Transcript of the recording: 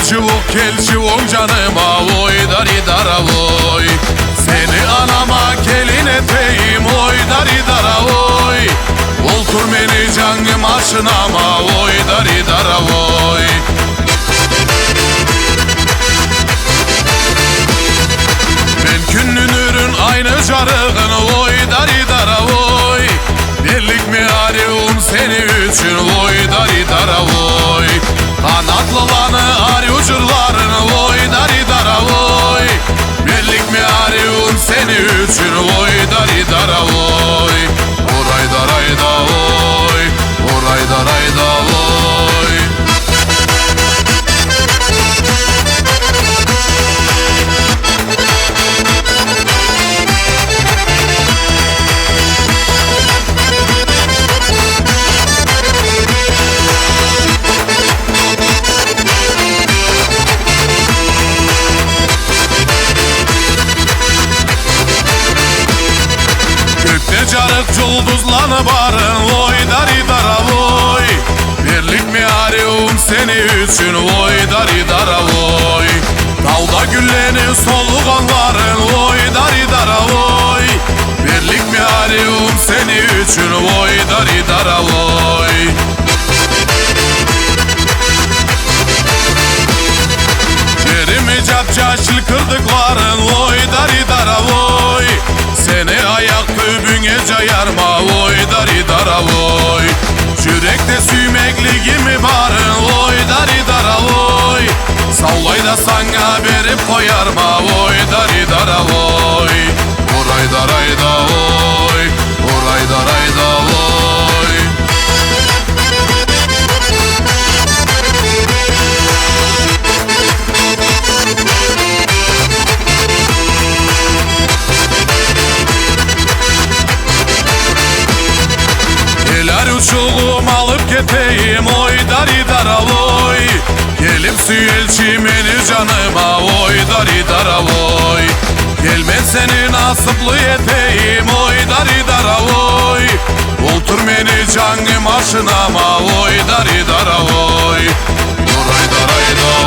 çubuk gel çubuk canıma oy dari dara oy. Seni anama gelin eteyim oy dari dara oy. Oltur beni canım aşınama oy dari dara oy. Ben künnünürün aynı carığın oy dari dara oy. Birlik mi arıyorum seni için oy dari dara oy. Kanatlılanı arı ucurların oy dari dara oy. Birlik mi arıyorum seni için oy dari dara oy. Oray daray da oy, oray daray da oy. Carık culduzlanı barın oy dari dara oy. Birlik mi arıyorum seni için oy dari dara oy. Dağda güllenir soluğanların oy dari dara oy. Birlik mi arıyorum seni için oy dari dara oy. Yerimi capcaşıl kırdıkların oy dari dara oy. Seni ayak kübüne cayarma oy dari dara oy. Yürekte süymekliğimi varın oy dari dara oy. Savlay da sana verip koyarma oy dari dara oy. Oray daray da oy, oray daray da oy. Uçuğum alıp geteyim oy dari dara oy. Gelip su elçimeni canıma oy dari dara oy. Gelmez seni nasipli eteyim oy dari dara oy. Oltur beni canım aşınama oy dari dara oy. Oray daray da